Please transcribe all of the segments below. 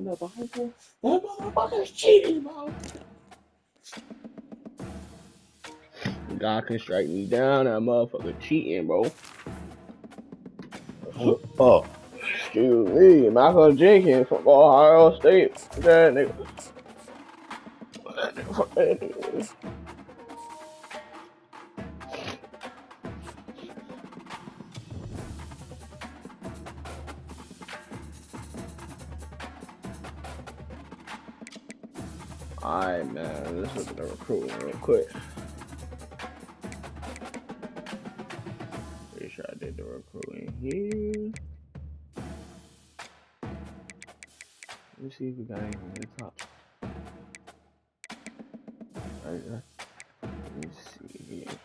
That motherfucker's cheating, bro. God can strike me down. That motherfucker cheating, bro. Oh, excuse me, Michael Jenkins from Ohio State. That nigga. Alright, man. Let's look at the recruiting real quick. Pretty sure I did the recruiting here. Let me see if we got anything in the top. Right there. Let me see here.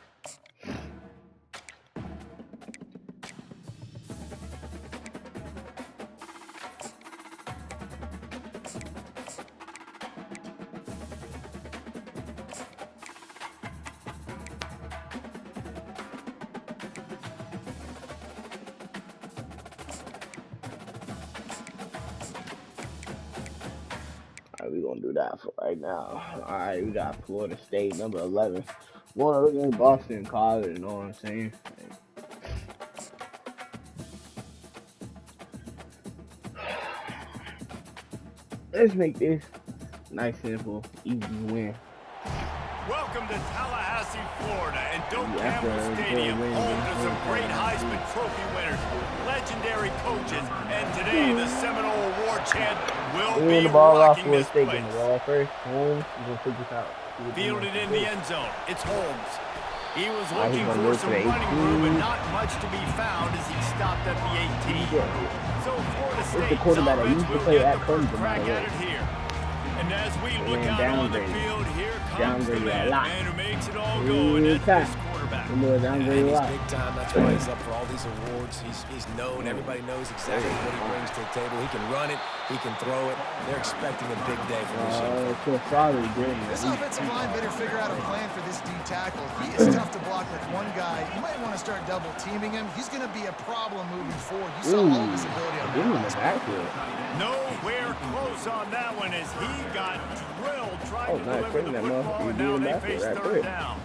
We're gonna do that for right now. Alright, we got Florida State, number 11. Wanna look at Boston College, you know what I'm saying? Let's make this nice, simple, easy win. Welcome to Tallahassee, Florida, and Doak Campbell Stadium, home to some great Heisman Trophy winners, legendary coaches, and today the Seminole Award chant will be rocking this place. Fielded in the end zone, it's Holmes. He was looking for some running room, and not much to be found as he stopped at the 18. So Florida State's offense will get the first crack at it here. And as we look out on the field, here comes the man who makes it all go, and that's this quarterback. And he's big time. That's why he's up for all these awards. He's known. Everybody knows exactly what he brings to the table. He can run it. He can throw it. They're expecting a big day from this young. This offensive line better figure out a plan for this D tackle. He is tough to block with one guy. You might want to start double teaming him. He's going to be a problem moving forward. You saw all of his ability on the backfield. Nowhere close on that one as he got drilled trying to deliver the football, and now they face third down.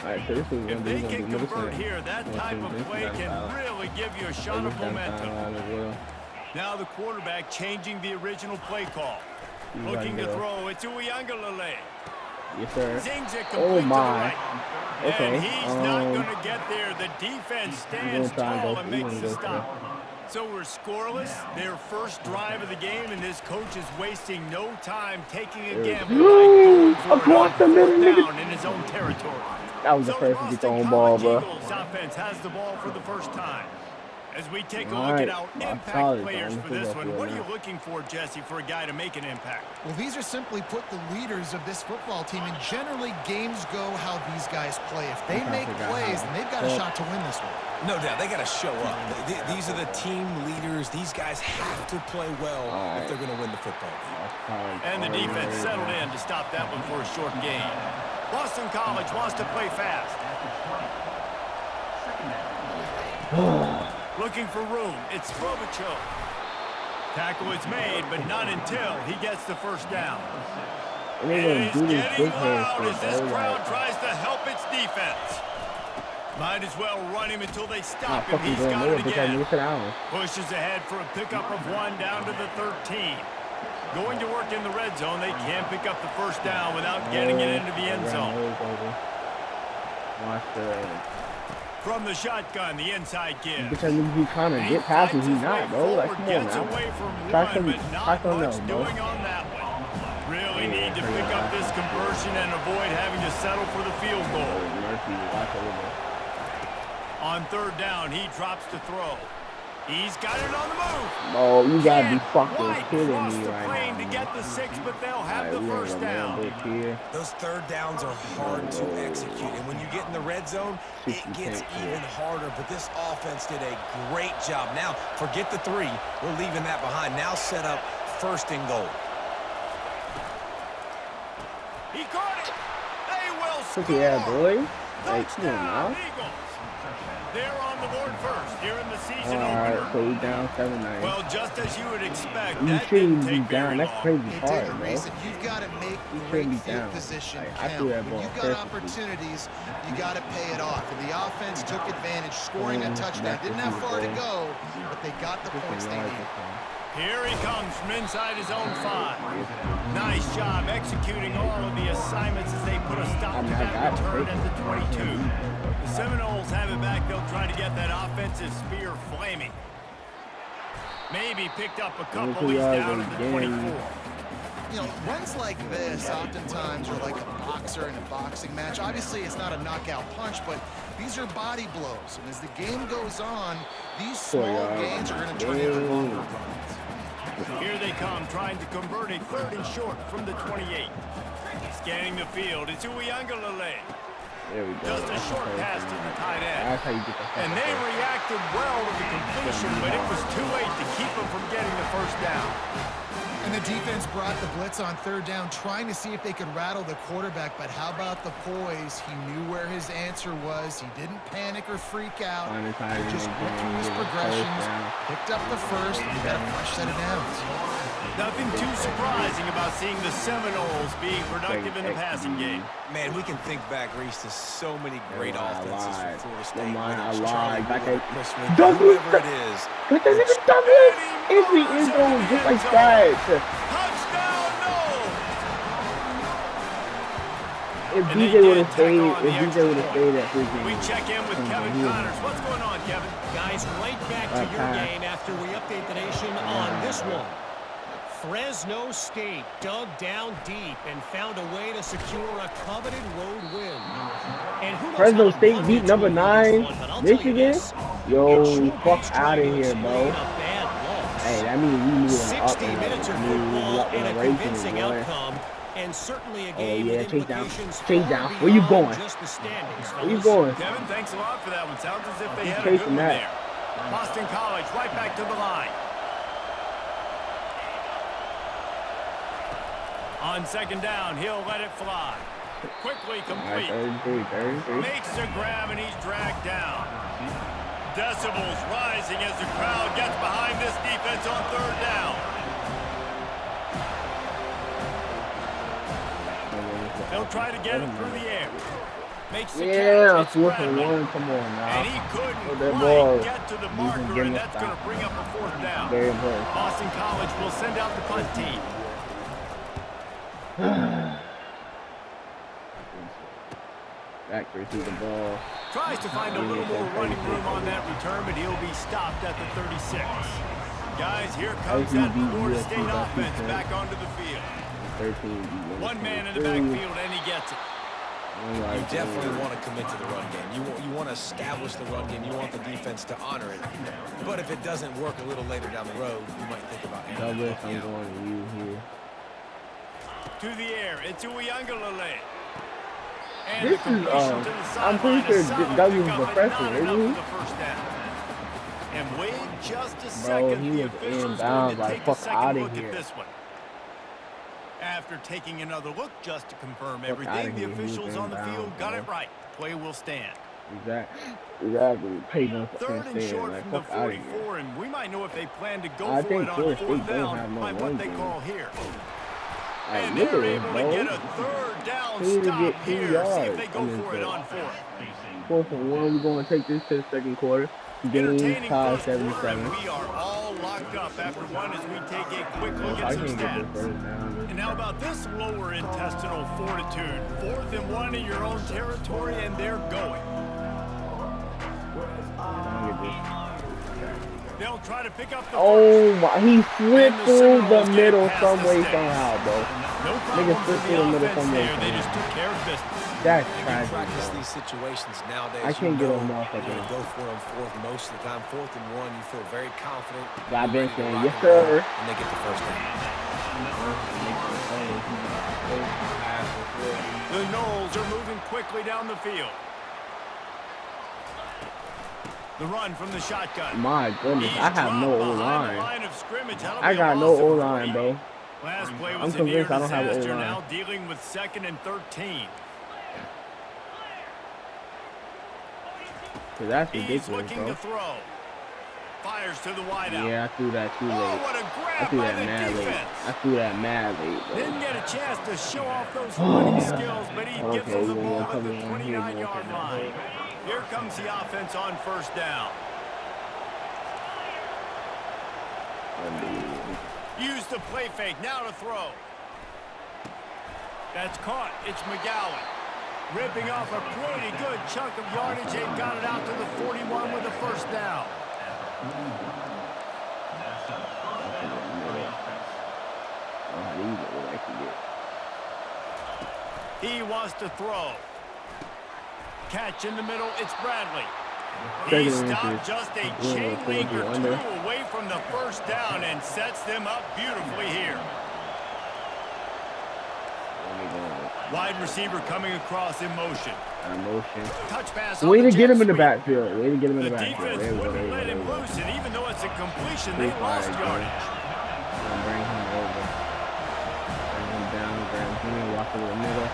Alright, so this is if they can convert here, that type of play can really give you a shot of momentum. Now the quarterback changing the original play call. Looking to throw, it's Uiagalelei. Yes, sir. Zings it complete to the right. Okay. And he's not going to get there. The defense stands tall and makes the stop. So we're scoreless, their first drive of the game, and this coach is wasting no time taking a gamble like going for it down in his own territory. That was the first to get the own ball, bro. Eagles offense has the ball for the first time. As we take a look at our impact players for this one, what are you looking for, Jesse, for a guy to make an impact? Well, these are simply put the leaders of this football team, and generally games go how these guys play. If they make plays, then they've got a shot to win this one. No doubt, they got to show up. These are the team leaders. These guys have to play well if they're going to win the football game. And the defense settled in to stop that one for a short gain. Boston College wants to play fast. Looking for room, it's Robichaux. Tackle is made, but not until he gets the first down. It is getting loud as this crowd tries to help its defense. Might as well run him until they stop him. He's got it again. Pushes ahead for a pickup of 1 down to the 13. Going to work in the red zone. They can't pick up the first down without getting it into the end zone. From the shotgun, the inside give. Because he's trying to get past him, he's not, bro. Like, come on now. Try much doing on that one. Really need to pick up this conversion and avoid having to settle for the field goal. On third down, he drops to throw. He's got it on the move. Oh, you gotta be fucking kidding me right now. To get the 6, but they'll have the first down. Those third downs are hard to execute, and when you get in the red zone, it gets even harder. But this offense did a great job. Now, forget the 3. We're leaving that behind. Now set up first and goal. He caught it. They will score. Yeah, boy. Touchdown, Eagles. They're on the board first here in the season Alright, opener. so we down 7-9. Well, just as you would expect, You that shouldn't didn't be take down. very That's long. crazy It hard, didn't, bro. Reese. You've got to make You great shouldn't be field down. position Like, I count. threw that When ball you've got perfectly. opportunities, you got to pay it off. And the offense took advantage, scoring a touchdown. That's Didn't what have he far to did. go, but they got the points they needed. Here he comes from inside his own 5. Nice job executing all of the assignments as they put a stop to that return at the 22. The Seminoles have it back. They'll try to get that offensive spear flaming. Maybe picked up a couple. He's down at the 24. You know, runs like this oftentimes are like a boxer in a boxing match. Obviously, it's not a knockout punch, but these are body blows. And as the game goes on, these small gains are going to turn into longer runs. Here they come, trying to convert a 3rd and short from the 28. Scanning the field, it's Uiagalelei. There we go. Just a short pass to the tight end. That's how you get the And they reacted well to the completion, but it was too late to keep them from getting the first down. And the defense brought the blitz on 3rd down, trying to see if they could rattle the quarterback. But how about the poise? He knew where his answer was. He didn't panic or freak out. He just went through his progressions, picked up the first, and got a fresh set of downs. Nothing too surprising about seeing the Seminoles being productive in the passing game. Man, we can think back, Reese, to so many great offenses from Florida State. I Charlie lied. Woodard, Chris Winter, whoever it is. Got that nigga double every end zone just like that. Touchdown, no! If DJ would have stayed, at freaking. We check in with Kevin Connors. What's going on, Kevin? Guys, right back to your game after we update the nation on this one. Fresno State dug down deep and found a way to secure a coveted road win. And who knows Fresno how State long beat it's number gonna be 9, this one, but I'll tell you Michigan. this, Yo, it sure fuck beats out trying of to here, explain bro. a bad loss. Hey, that means we moving up 60 in minutes of we football up in and a the rating, convincing boy. outcome, and certainly a game yeah, with chase down. implications Chase far down. Where you beyond going? just the standings, Where you fellas. going? Kevin, thanks a lot for that one. Sounds as if they He's had a good chasing one that. there. Boston College right back to the line. On 2nd down, he'll let it fly. Quickly complete. 33. Makes the grab and he's dragged down. Decibels rising as the crowd gets behind this defense on 3rd down. They'll try to get it through the air. Makes the catch. It's 4th and Bradley. 1. Come on now. And he couldn't that ball. quite get to the marker, and that's going to bring up a 4th down. Very important. Boston College will send out the punt team. Back to receive the ball. Tries to find a little more running room on that return, but he'll be stopped at the 36. Guys, here comes that Florida State offense back onto the field. 13. One man in the backfield, and he gets it. You definitely want to commit to the run game. You want to establish the run game. You want the defense to honor it. But if it doesn't work a little later down the road, you might think about it. Douglas, I'm going to you here. To the air, it's Uiagalelei. And This the completion is, to the I'm sideline, pretty a sure solid Douglas pickup, is a but freshman, not isn't enough he? for the first down. And wait just a Bro, second. he The was official's inbound, going to like, take a fuck second outta look here. at this one. After taking another look just to confirm Fuck outta everything, the here, he was officials on the inbound, field got bro. it right. Play will stand. Exactly. Pay no fucking 3rd and stand. short Like, from the fuck outta here. 44, and we might know if they plan to go I for think it on Florida 4th State don't have down no by run what they game. call here. Like, And look they're at able this, to bro. get a 3rd down They need to stop get 2 here. See yards if they go on this for it drive. on 4th. 4th and 1. We're going to take this to the 2nd quarter. Game Entertaining tie first quarter, 77. and we are all locked up after one as we take a quick look I at some can't get this stats. first down. And how about this lower intestinal fortitude? 4th and 1 in your own territory, and they're going. They'll try to pick up the Oh my, he flipped And the through the Seminoles get middle past some the way sticks. somehow, bro. No Nigga problem for flipped through the the middle offense some way there. They just somehow. took care of business. That's You tragic, practice bro. these situations nowadays. I can't you get know him off you're of going it. to go for it on 4th most of the time. 4th and 1, you feel very confident. God You're been ready to saying, rock yes, and roll, sir. And they get the first down. The Noles are moving quickly down the field. The run from the shotgun. My goodness, I have no O-line. I I got no O-line, bro. Last play I'm was a near convinced I don't have an disaster. O-line. Now dealing with 2nd and 13. Cause that's He's ridiculous, looking bro. to throw. Fires to the wideout. Yeah, I threw that too late. Oh, what a I grab threw by that the mad late. defense. I threw that mad late, bro. Didn't get a chance to show off those running skills, but he gives Okay, them the we're ball gonna at the come in here, 29-yard line. Here comes the offense on first down. Use the play fake. Now to throw. That's caught. It's McGowan. Ripping off a pretty good chunk of yardage. They've got it out to the 41 with a first down. He wants to throw. Catch in the middle. It's Bradley. He stopped just a chain link or two away from the first down and sets them up beautifully here. Wide receiver coming across in motion. Touch pass. Way to get him in the backfield. Way to get him in the backfield. The defense wouldn't let him loose, and even though it's a completion, they lost yardage. Bring him over. Bring him down. Grab him. Walk over the middle.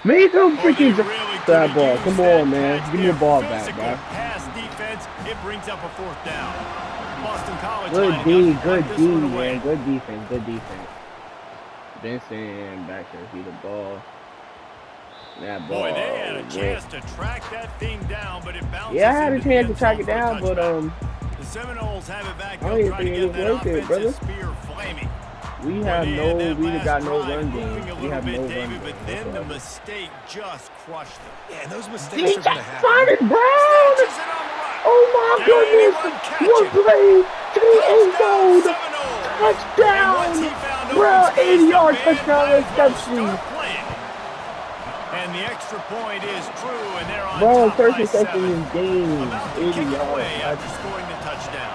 Make him freaking that ball. Come on, man. Give me the ball back, bro. Pass defense. It brings up a fourth down. Boston College. Good D, man. Good defense. Good defense. Benson back to see the ball. That ball. Boy, they had a chance to track that thing down, but it bounced. Yeah, I had a chance to track it down, but the Seminoles have it back. I don't even think it was worth it, brother. Spear flaming. We got no run game. We have no run game. But then the mistake just crushed them. Yeah, and those mistakes are going to happen. Simon Brown! Oh my goodness! One play to the end zone! Touchdown! Bro, 80-yard touchdown reception! And the extra point is true, and they're on Bro, top first by reception 7. in game. About to 80 kick it away yards. after scoring the touchdown.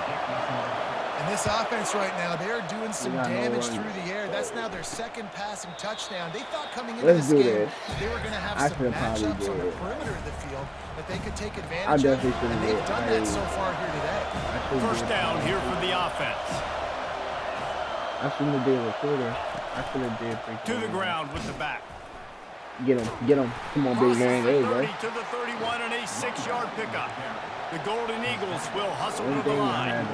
And this offense right now, they are doing some damage through the air. That's now their second passing touchdown. They thought coming into this game they were going to have some matchups on the perimeter of the field that they could take advantage of, and they've done that so far here today. First down here for the offense. I shouldn't have did recruiter. I should have did freaking. To the ground with the back. Get him. Come on, big man. There you go. To the 31 and a 6-yard pickup. The Golden Eagles will hustle to the line.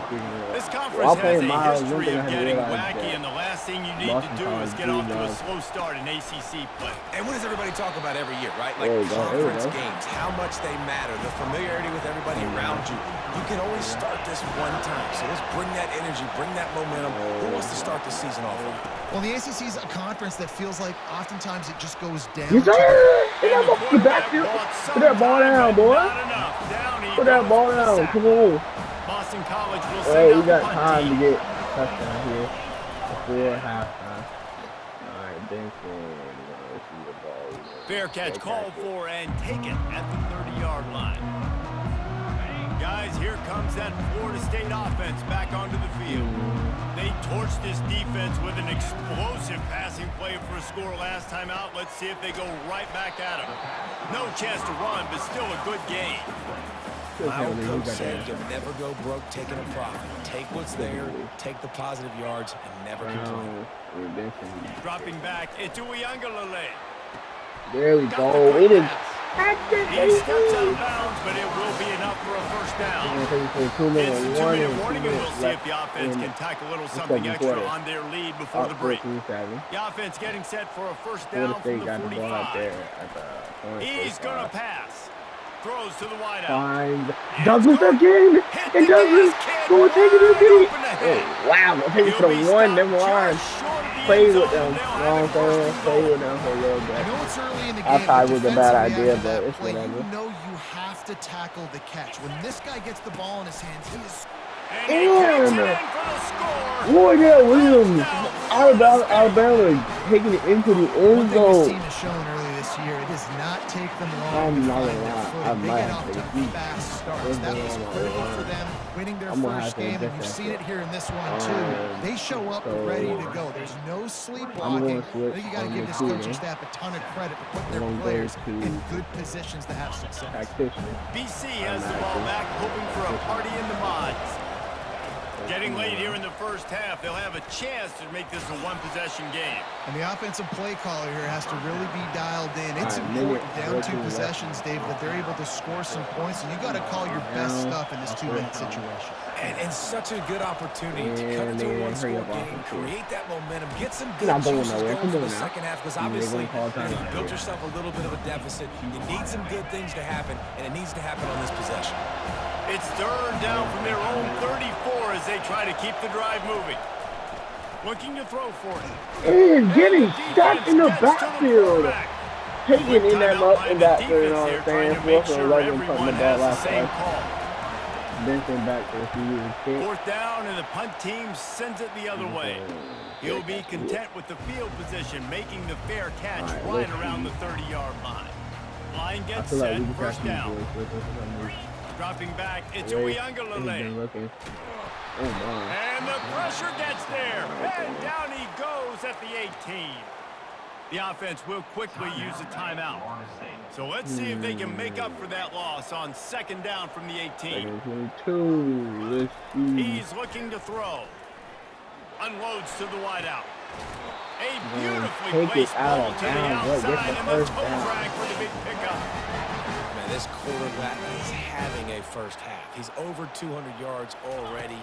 This conference has a history of getting wacky, and the last thing you need to do is get off to a slow start in ACC play. And what does everybody talk about every year, right? Like conference games, how much they matter, the familiarity with everybody around you. You can always start this one time. So let's bring that energy, bring that momentum. Who wants to start the season off with? Well, the ACC is a conference that feels like oftentimes it just goes down. Yes, sir! Get that ball down, boy. Put that ball down. Come on. Boston College will hey, we got time to get touchdown here before halftime. All right, Benson. Let's see the ball. Fair catch called for and taken at the 30-yard line. Guys, here comes that Florida State offense back onto the field. They torched this defense with an explosive passing play for a score last time out. Let's see if they go right back at him. No chance to run, but still a good game. My old coach said you'll never go broke taking a profit. Take what's there, take the positive yards, and never complain. Dropping back, it's Uyunglele. There we go. We didn't. He steps out of bounds, but it will be enough for a first down. It's a 2-minute warning, and we'll see if the offense can tack a little something extra on their lead before the break. The offense getting set for a first down from the 45. He's going to pass. Throws to the wideout. Find Douglas again. And Douglas go take it again. Oh, wow. We'll take it to the 1. Never mind. Play with them. Play with them for a little bit. I know it's early in the game. I thought it was a bad idea, but it's whatever. You know you have to tackle the catch. When this guy gets the ball in his hands, he is... Wardell Williams, Alabama taking it into the end zone. This team has shown early this year, it does not take them long to find their footing. They get off to fast starts. That was critical for them winning their first game, and you've seen it here in this one too. They show up ready to go. There's no sleepwalking. I think you got to give this coaching staff a ton of credit for putting their players in good positions to have success. BC has the ball back, hoping for a party in the mods. Getting late here in the first half, they'll have a chance to make this a one-possession game. And the offensive play caller here has to really be dialed in. It's important down 2 possessions, Dave, that they're able to score some points, and you got to call your best stuff in this 2-minute situation. And such a good opportunity to cut into a one-score game, create that momentum, get some good juices going for the second half, because obviously you built yourself a little bit of a deficit. You need some good things to happen, and it needs to happen on this possession. It's third down from their own 34 as they try to keep the drive moving. Looking to throw for it. And getting shot in the backfield. Taking in that third, you know what I'm saying? Wilson Logan putting the ball last time. Benson back to the field. Fourth down, and the punt team sends it the other way. He'll be content with the field position, making the fair catch right around the 30-yard line. Line gets set, first down. Dropping back, it's Uiagalelei. Oh my. And the pressure gets there. And down he goes at the 18. The offense will quickly use a timeout. So let's see if they can make up for that loss on second down from the 18. He's looking to throw. Unloads to the wideout. A beautifully placed ball to the outside, and the toe drag for the big pickup. Man, this quarterback is having a first half. He's over 200 yards already,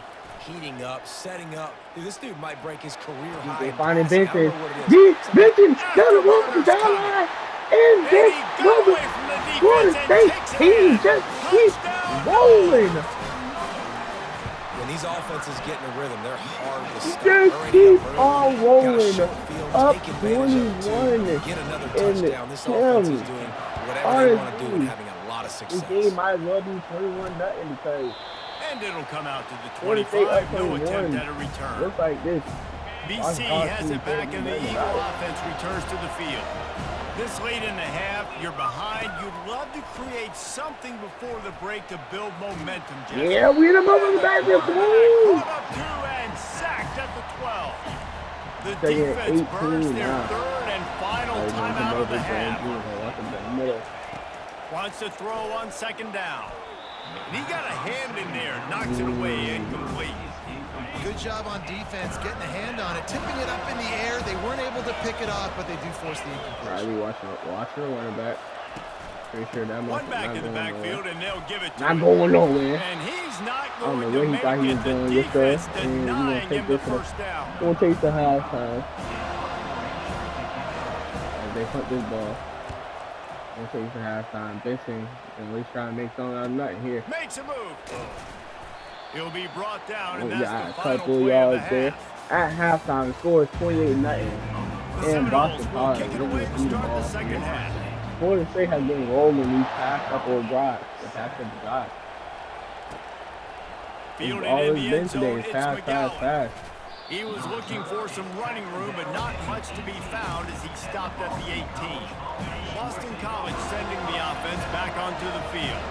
heating up, setting up. Dude, this dude might break his career high. Finding Benson. Benson down the road to down line. And this Florida State team just keeps rolling. When these offenses get in a rhythm, they're hard to stop. Just keep on rolling. Up 21 get another touchdown. This offense is doing whatever they want to do and having a lot of success. The game might as well be 21-0 because and it'll come out to the 25. No attempt at a return. Looks like this. BC has it back, and the Eagle offense returns to the field. This late in the half, you're behind. You'd love to create something before the break to build momentum, Jeff. Yeah, we hit him over the backfield. Come on. Caught up 2 and sacked at the 12. The defense burns their third and final timeout of the half. Wants to throw on second down. And he got a hand in there, knocks it away, incomplete. Good job on defense, getting a hand on it, tipping it up in the air. They weren't able to pick it off, but they do force the incompletion. Riley Watcher, running back. Pretty sure that one back in the backfield, and they'll give it to him. Not going nowhere. And he's not going I don't know what he thought he was doing. Yes, sir. And you're going to take this to the halftime. As they punt this ball. We'll take it to halftime. Benson at least trying to make something out of nothing here. Makes a move. He'll be brought down, and that's the final play of the half. At halftime, the score is 28-0. And Boston College kick it away to start the second half. Florida State has been rolling these past couple of drives. Fielded in the end zone, it's McGowan. He was looking for some running room, but not much to be found as he stopped at the 18. Boston College sending the offense back onto the field.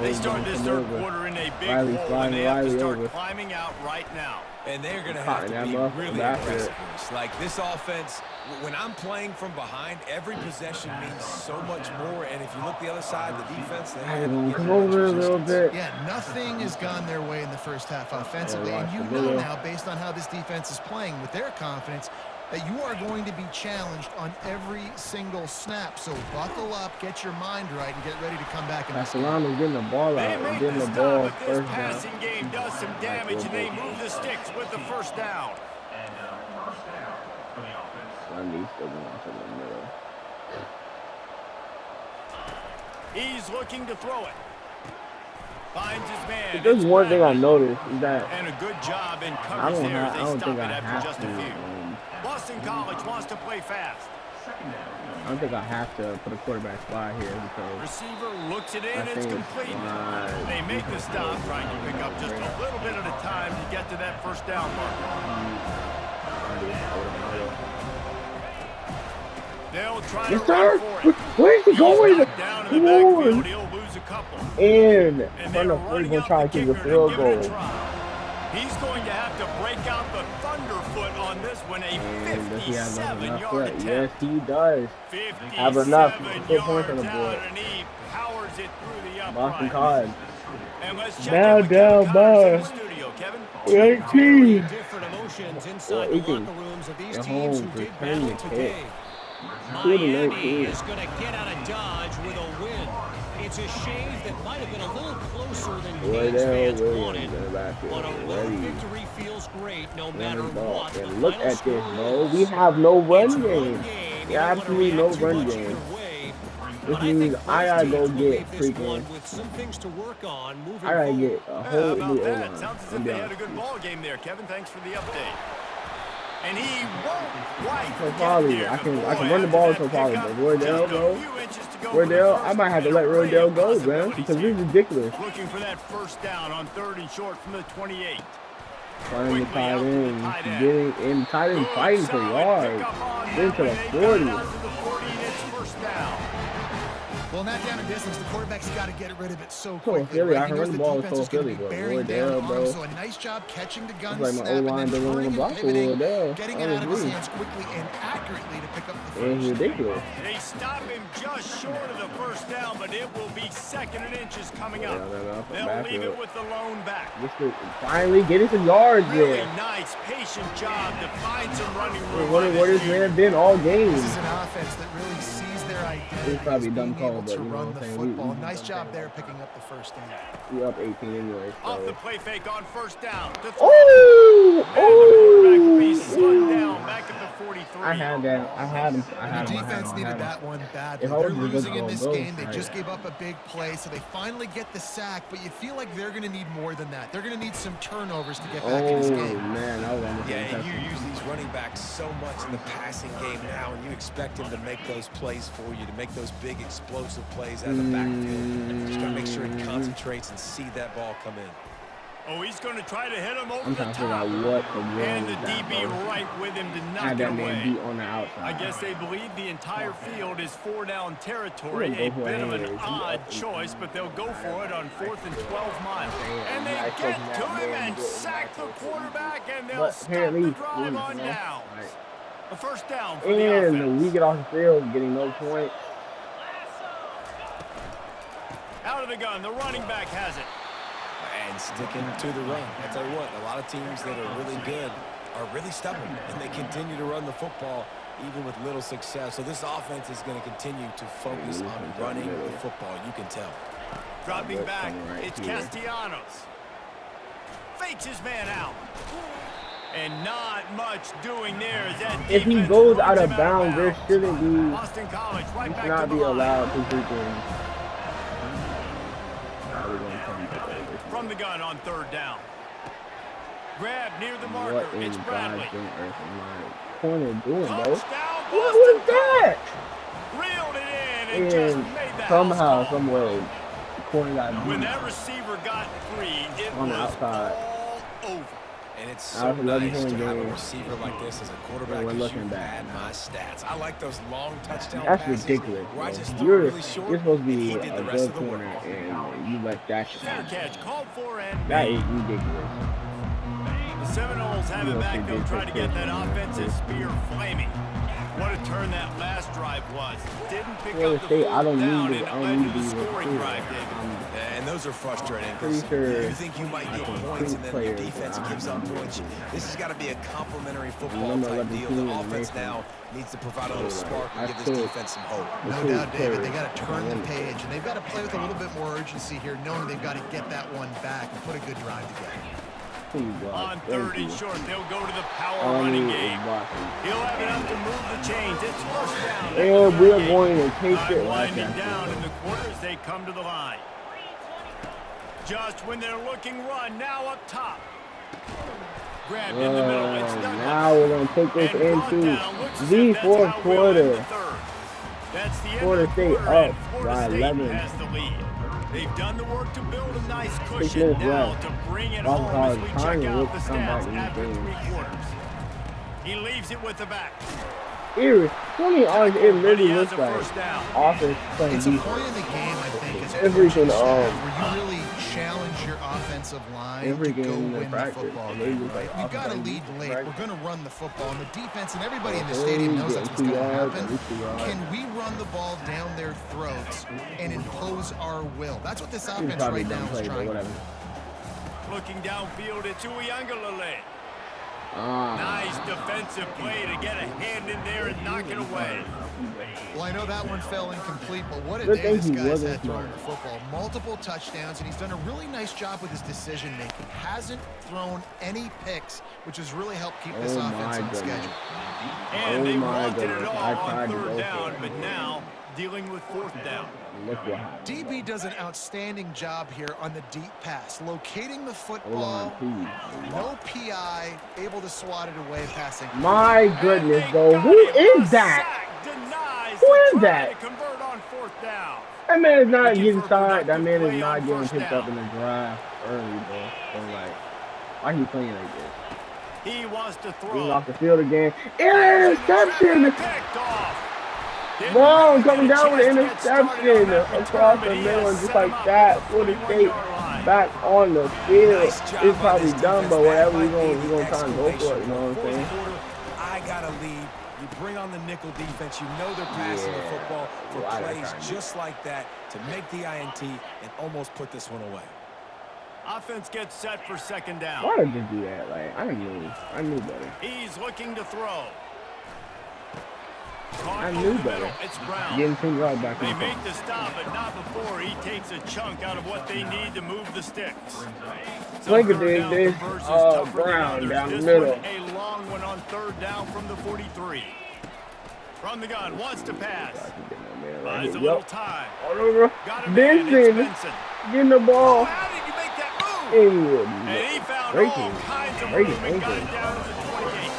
They start this third quarter in a big hole, and they have to start climbing out right now. And they're going to have to be really aggressive. Like this offense, when I'm playing from behind, every possession means so much more. And if you look the other side, the defense, they come over a little bit. Yeah, nothing has gone their way in the first half offensively. And you know now, based on how this defense is playing with their confidence, that you are going to be challenged on every single snap. So buckle up, get your mind right, and get ready to come back. Barcelona's getting the ball out and getting the ball first down. Passing game does some damage, and they move the sticks with the first down. He's looking to throw it. Finds his man. There's one thing I noticed is that and a good job in coverage there as they stop it after just a few. Boston College wants to play fast. I don't think I have to put a quarterback spy here because receiver looks it in, it's complete. They make the stop, trying to pick up just a little bit at a time to get to that first down marker. They'll try to run for it. Where's he going? Down in the backfield, he'll lose a couple. And they're running out trying to keep the field goal. He's going to have to break out the Thunderfoot on this one, a 57-yard attempt. Yes, he does. Have enough. 4 points on the board. And he powers it through the upright. Boston College. And let's check in with Kevin Connors in the studio. Kevin? 18. Different emotions inside the locker rooms of these teams who did battle today. Miami is going to get out of Dodge with a win. It's a shave that might have been a little closer than Canes fans wanted, but a road victory feels great no matter what. And look at this, bro. We have no run game. We absolutely no run game. This means I gotta go get freaking. I gotta get a whole new O-line. Sounds as if they had a good ball game there, Kevin. Thanks for the update. And he won't quite so probably I can run the ball so probably, but Roydell, bro. Roydell, I might have to let Roydell go, man, because he's ridiculous. Looking for that first down on 3rd and short from the 28. Trying to tie in, getting in, tight end fighting for yards. Getting to the 40. Well, not down a distance. The quarterback's got to get rid of it so quickly. Philly, right? I heard the ball is so Philly, bro. Roydell, bro. So a nice job catching the gun, like my O-line doesn't block for Roydell. Getting it out of his hands quickly and accurately to pick up the first. It's ridiculous. They stop him just short of the first down, but it will be 2nd and inches coming up. They'll leave it with the lone back. Finally getting some yards really there. Nice, patient job to find some running room. What has man been all game? This is an offense that really sees their identity. It's probably dumb call, but to run the football. Nice job there picking up the first down. We up 18 anyway. So. Off the play fake on 1st down. Oh! Down back at the 43. I had that. I had him. The defense needed that one badly. They're losing in this game. They just gave up a big play, so they finally get the sack, but you feel like they're going to need more than that. They're going to need some turnovers to get back in this game. Man, that was and you use these running backs so much in the passing game now, and you expect him to make those plays for you, to make those big explosive plays out of the backfield. Just got to make sure he concentrates and see that ball come in. Oh, he's going to try to hit him over I'm the trying to top. figure out what the and the DB right with him to knock it away. Beat on the outside. I guess they believe the entire field is 4-down territory. A bit of an odd choice, but they'll go for it on 4th and 12 miles. And they get to him and sack the quarterback, and they'll stop the drive on down. A first down for the offense. And we get off the field getting no points. Out of the gun, the running back has it. And sticking to the run. I tell you what, a lot of teams that are really good are really stubborn, and they continue to run the football even with little success. So this offense is going to continue to focus on running the football. You can tell. Dropping back, it's Castellanos. Fakes his man out. And not much doing there as that if he goes out of bounds, there shouldn't be. Boston College, right back not to be the allowed line. to freaking. From the gun on 3rd down. Grab near the marker. It's Bradley. Corner doing, bro? Touchdown, What was that? Reeled it in and just made that somehow, some way, the corner got beat. When that receiver got free, it on the was outside. all over. And it's so nice to have a receiver like this as a quarterback. We're looking you back. add my stats. I like those long touchdown That's passes. ridiculous. You're You're supposed to be a good corner, and you let that shit Fair catch called for and that is ridiculous. The Seminoles have it back. They'll try to get that offensive spear flaming. What a turn that last drive was. Didn't pick up the State, fourth I don't down need and to, it I led don't need to to the be scoring drive, David. And those are frustrating. Pretty sure You think you might get points and then your defense gives up points. This has got to be a complementary football type deal. The offense now needs to provide a little spark and give this defense some hope. No doubt, David. They got to turn the page, and they've got to play with a little bit more urgency here, knowing they've got to get that one back and put a good drive together. On 3rd and short, they'll go to the power running game. He'll have enough to move the chains. It's 1st down. And we're going to take it like winding that. down in the quarter as they come to the line. Just when they're looking run, now up top. Grabbed in the middle. It's now we're going to take this into the 4th quarter. That's the end Florida of the State quarter, up and Florida by State 11. has the lead. They've done the work to build a nice 6 cushion minutes now left. to bring it Boston home as we College check trying to out the come back stats in this after game. 3 quarters. He leaves it with the back. It literally looks like offense playing It's a defense. point in the game, I think, as a Everything, where you really challenge your offensive line every to go game in win the practice, football they game. just like We've got to offense lead late. practice. We're going to run the football, and the defense and everybody in the stadium knows that's what's going to happen. Can we run the ball down their throats and impose our will? That's what this offense right now is trying to do. Looking downfield, it's Uiagalelei. Nice defensive play to get a hand in there and knock it away. Well, I know that one fell incomplete, but what a day this guy's had throwing the football. Multiple touchdowns, and he's done a really nice job with his decision-making. Hasn't thrown any picks, which has really helped keep this offense on schedule. And they wanted it all on third down, but now dealing with fourth down. DB does an outstanding job here on the deep pass, locating the football, no PI, able to swat it away passing. My goodness, though, who is that? Who is that? That man is not getting signed. That man is not getting picked up in the draft early, bro. So, like, why he playing like this? He wants to throw. He's off the field again. Interception! Wrong, coming down with an interception across the middle, and just like that, for the state back on the field. It's probably done, but whatever, we're gonna try and go for it, you know what I'm saying? I got a lead. You bring on the nickel defense. You know they're passing the football for plays just like that to make the INT and almost put this one away. Offense gets set for second down. Why did you do that? Like, I knew better. He's looking to throw. I knew better. It's Brown. Getting 10 yards back. They make the stop, but not before he takes a chunk out of what they need to move the sticks. Look at this Brown down the middle. A long one on third down from the 43. From the gun, wants to pass. Buys a little time. Benson getting the ball. How did you make that move? And he found all kinds of room and got it down to the 28.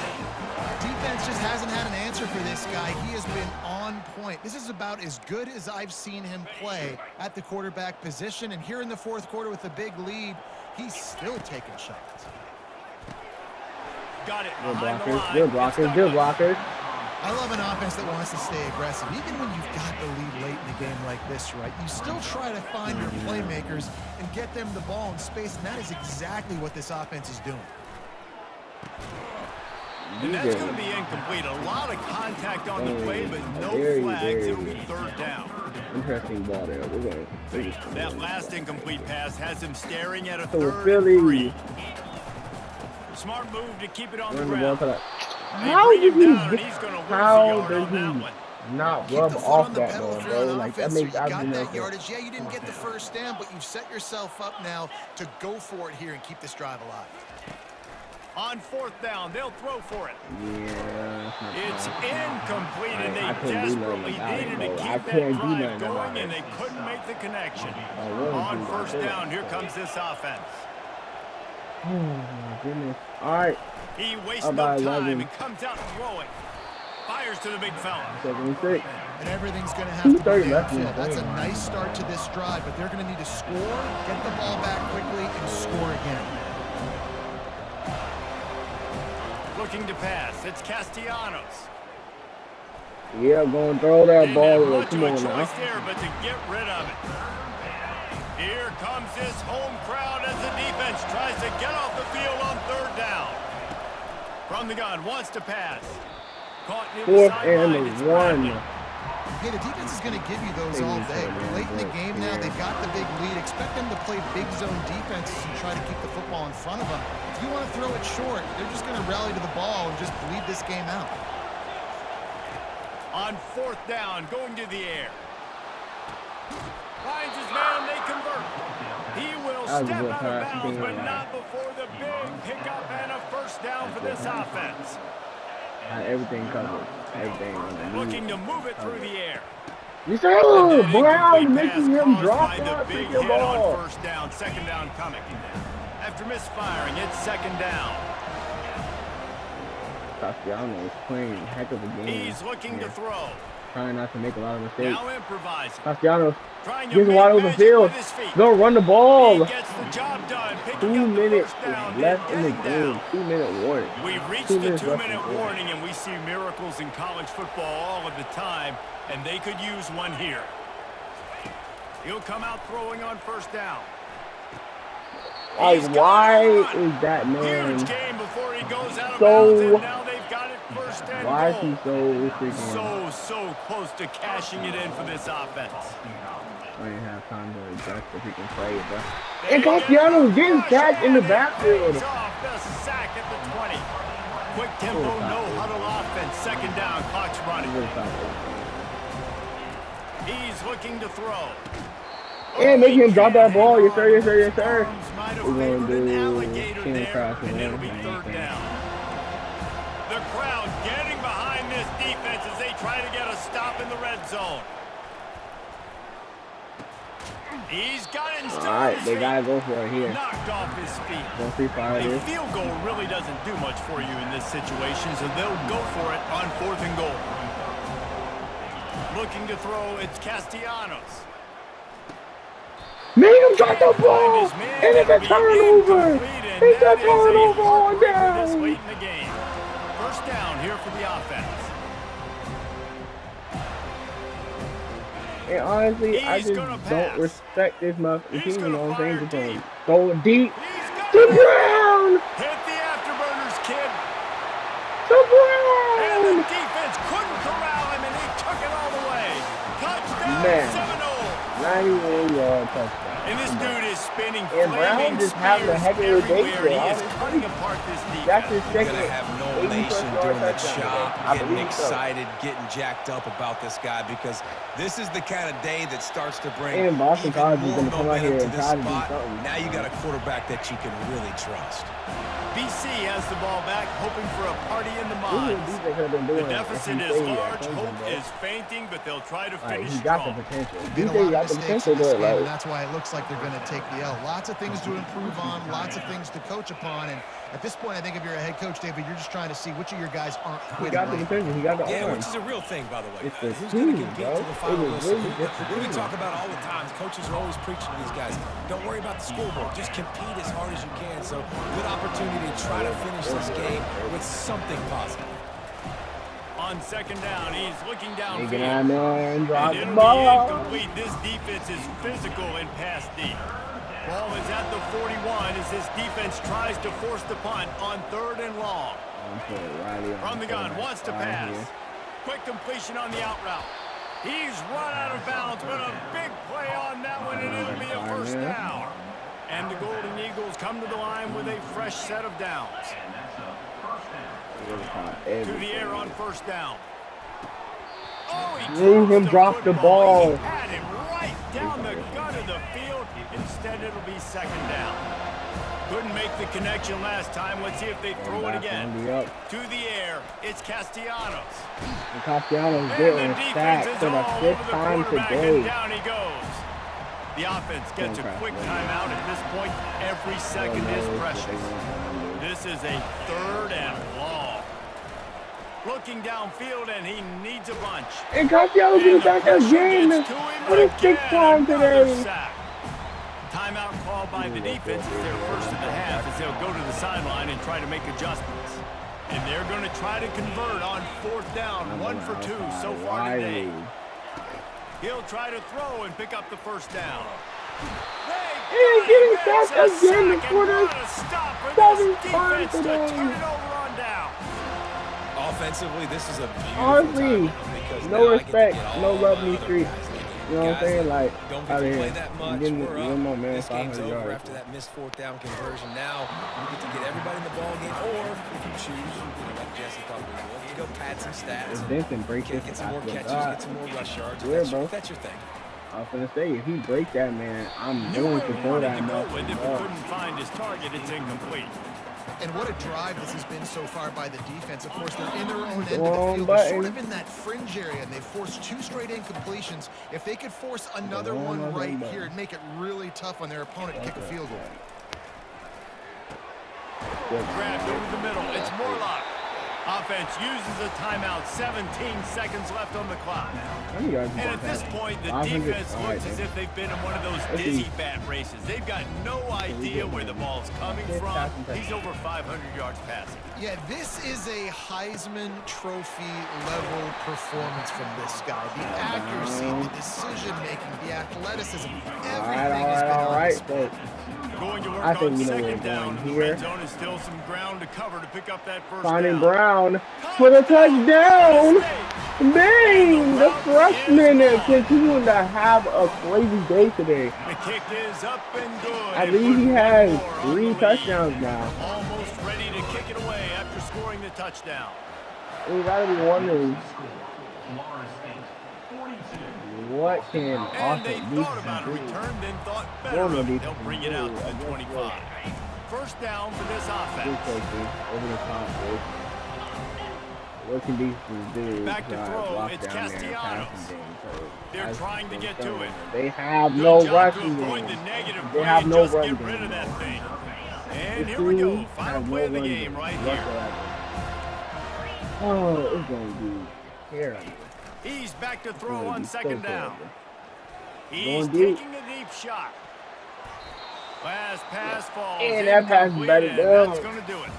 Defense just hasn't had an answer for this guy. He has been on point. This is about as good as I've seen him play at the quarterback position. And here in the fourth quarter with a big lead, he's still taking shots. Got it. Good blockers. I love an offense that wants to stay aggressive. Even when you've got the lead late in a game like this, right? You still try to find your playmakers and get them the ball in space, and that is exactly what this offense is doing. And that's going to be incomplete. A lot of contact on the play, but no flags. It'll be third down. Interesting ball there. That last incomplete pass has him staring at a So third Philly. and 3. Smart move to keep it on the ground. How did he not rub off that bro? Like, that makes absolutely no sense. Yardage. Yeah, you didn't get the first down, but you've set yourself up now to go for it here and keep this drive alive. On fourth down, they'll throw for it. Yeah, it's incomplete, and they desperately needed to keep that drive going, and they couldn't make the connection. On first down, here comes this offense. Oh, my goodness. All right. He wastes no time and comes out throwing. Fires to the big fella. 7-6. And everything's going to have to be upfield. That's a nice start to this drive, but they're going to need to score, get the ball back quickly, and score again. Looking to pass. It's Castellanos. Yeah, going to throw that ball. Come on now. There, but to get rid of it. Here comes this home crowd as the defense tries to get off the field on third down. From the gun, wants to pass. Caught near the sideline. 4th and 1. Hey, the defense is going to give you those all day. Late in the game now, they've got the big lead. Expect them to play big zone defenses and try to keep the football in front of them. If you want to throw it short, they're just going to rally to the ball and just bleed this game out. On fourth down, going to the air. Finds his man, they convert. He will step out of bounds, but not before the big pickup and a first down for this offense. Everything covered. Everything. Looking to move it through the air. You say, oh, Brown making him drop that freaking ball. On first down, second down coming. After misfiring, it's second down. Castellanos is playing a heck of a game. He's looking to throw. Trying not to make a lot of mistakes. Now improvising. Castellanos gets wide open field. Go run the ball. He gets the job done. 2 minutes left in the game. 2-minute warning. We've reached the 2-minute warning, and we see miracles in college football all of the time, and they could use one here. He'll come out throwing on first down. Like, why is that man huge game before he goes out of so bounds, and now they've got it first first and Why is goal. he So close to cashing it in for this offense. I didn't have time to adjust if he can play it, bro. And Castellanos getting sacked in the backfield. Off the sack at the 20. Quick tempo, no huddle offense. Second down, clock's running. He's looking to throw. And make him drop that ball. Yes, sir, yes, sir, yes, sir. We're going to do King Cross, and it'll be third down. The crowd getting behind this defense as they try to get a stop in the red zone. He's got it. All right, they gotta go for it here. Knocked off his feet. Don't see fire A here. field goal really doesn't do much for you in this situation, so they'll go for it on 4th and goal. Looking to throw, it's Castellanos. Made him drop the ball, and it's a turnover. It's a turnover on down. This late in the game. First down here for the offense. And honestly, I just don't respect this motherfucker. You know what I'm saying? Just going deep. To Brown! Hit the afterburners, kid. To And Brown! the defense couldn't corral him, and he took it all the way. Touchdown, Man. Seminole. 91-yard touchdown. And this dude is spinning And Brown just having a heck of a day everywhere. He is today. cutting apart this defense. That's his You're second going to have no 80-plus nation yard doing the touchdown. chop, I getting believe so. excited, getting jacked up about this guy, because this is the kind of day that starts to bring And Boston even College is more gonna come out momentum here to and this try to do spot. something. Now you got a quarterback that you can really trust. BC has the ball back, hoping for a party in the This is what mines. defense have been The doing. deficit If is he stayed large, at hope Clemson, is fainting, but they'll try to bro. Like, finish he got the strong. potential. Made a DJ lot got of the mistakes potential in this to game, and like. that's why it looks like they're going to take the L. Lots of things to improve on, lots of things to coach upon, and at this point, I think if you're a head coach, David, you're just trying to see which of your guys aren't He quitting. got the potential. He got the Yeah, arm. which is a real thing, by the way. It's the Who's going to team, compete bro. to the It final was whistle? really just the We team. talk about all the time. Coaches are always preaching to these guys. Don't worry about the scoreboard. Just compete as hard as you can. So, good opportunity to try to finish this game with something positive. On second down, he's looking Taking downfield. out there and drop And the it'll be ball. incomplete. This defense is physical and pass deep. Ball is at the 41 as this defense tries to force the punt on 3rd and long. From the gun, wants to pass. Quick completion on the out route. He's run out of bounds, but a big play on that one, and it'll be a first down. And the Golden Eagles come to the line with a fresh set of downs. To the air on first down. Oh, he Move him, dropped drop the ball. He had him right down the gut of the field. Instead, it'll be second down. Couldn't make the connection last time. Let's see if they throw it again. To the air, it's Castellanos. And Castellanos And getting the defense sacked is for the all 5th over the time quarterback, and today. down he goes. The offense gets a quick timeout at this point. Every second is precious. This is a 3rd and long. Looking downfield, and he needs a bunch. And Castellanos And is the back pressure again gets to him for the 6th again. time Another today. sack. Timeout called by the defense. It's their first of the half as they'll go to the sideline and try to make adjustments. And they're going to try to convert on 4th down. 1 for 2 so far today. He'll try to throw and pick up the first down. And getting sacked again before the stop for 7th this time defense to today. turn it over on down. Offensively, this is a beautiful Honestly, timeout because no now I get to respect, get all no love in the these other streets. guys looking. You know what I'm Guys saying? that Like, don't out get of to here. play that much. Give We're me more up. man, This game's 500 over yards. after that missed 4th down conversion. Now you get to get everybody in the ball game, or if you choose, like Jesse thought we would, to go pad some stats. If Denton break Get this, some I more feel catches, God. get some more rush yards. Yeah, bro. That's your thing. I was gonna say, if he break that, man, I'm Knew going where to he throw wanted that to go much. with. If he couldn't find his target, it's incomplete. And what a drive this has been so far by the defense. Of course, they're in their own end of Wrong the field. button. They're sort of in that fringe area, and they forced 2 straight incompletions. If they could force another Wrong one right button. here, it'd make it really tough on their opponent to kick a field goal. Grabbed over the middle. It's Morlock. Offense uses a timeout. 17 seconds left on the clock. And at this point, the defense looks as if they've been in one of those dizzy bat races. They've got no idea where the ball's coming from. He's over 500 yards passing. Yeah, this is a Heisman Trophy level performance from this guy. The accuracy, the decision-making, the athleticism, everything has been on display. Going to work I think on we know where second we're down. going The red here. zone is still some ground to cover to pick up that first Finding down. Brown. Brown for the touchdown. Dang, the freshman continuing to have a crazy day today. The kick is up and good. I believe he has 3 touchdowns now. Almost ready to kick it away after scoring the touchdown. We gotta be wondering what can Austin do. Thought about a return, then thought better of it. They'll bring it out to the 25. First down for this offense. Over the top, what can these do? Back to throw, it's Castellanos. They're trying to get to it. They have no rushing game. They have no running game. Rid of that thing. And here we go. Final play of the game right here. Oh, it's going to be terrible. He's back to throw on second down. He's deep. taking a deep shot. Last pass falls. And that pass is better down. That's going to do it.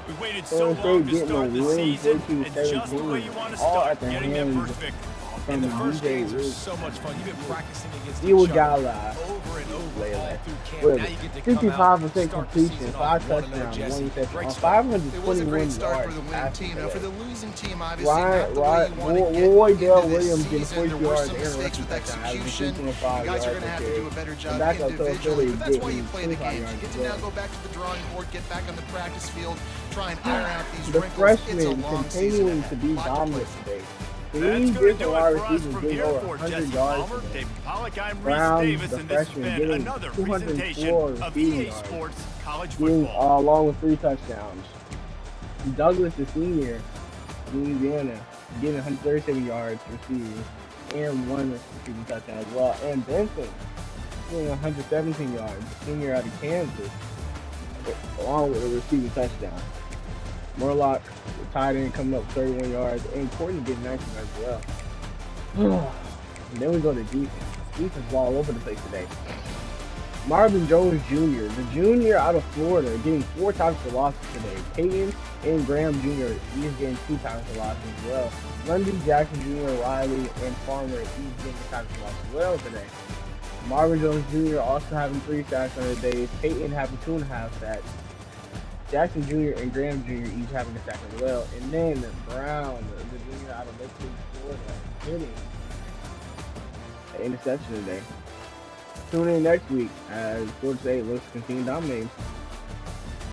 We waited so long to start the season, and just the way you want to start, getting that first victory. And the first games are so much fun. You've been practicing against each over and over all through camp. Now you get to come out, 55% completion, 5 touchdowns, 1 interception, 521 yards. For the losing team, obviously, Roydell Williams getting 40 there were yards some and mistakes with execution. You guys are going to have to do a better job individually, but that's why you play the games. You get to now go back to the drawing board, get back on the practice field, try and iron out these the wrinkles. freshmen continuing to be dominant today. 3 different wide receivers getting over 100 yards today. Brown, the freshman, getting 204 receiving yards, along with 3 touchdowns. Douglas, the senior, Louisiana, getting 137 yards receiving and 1 receiving touchdown as well. And Benson getting 117 yards, senior out of Kansas, along with a receiving touchdown. Morlock, the tight end, coming up 31 yards, and Courtney getting 19 as well. And then we go to defense. Defense is all over the place today. Marvin Jones Jr., the junior out of Florida, getting 4 tackles for losses today. Peyton and Graham Jr., he's getting 2 tackles for losses as well. Lundy, Jackson Jr., Riley, and Farmer, he's getting a tackle for losses as well today. Marvin Jones Jr. also having 3 sacks on the day. Peyton having 2.5 sacks. Jackson Jr. and Graham Jr. each having a sack as well. And then Brown, the junior out of Lake Florida, hitting an interception today. Tune in next week as Florida State looks to continue dominating.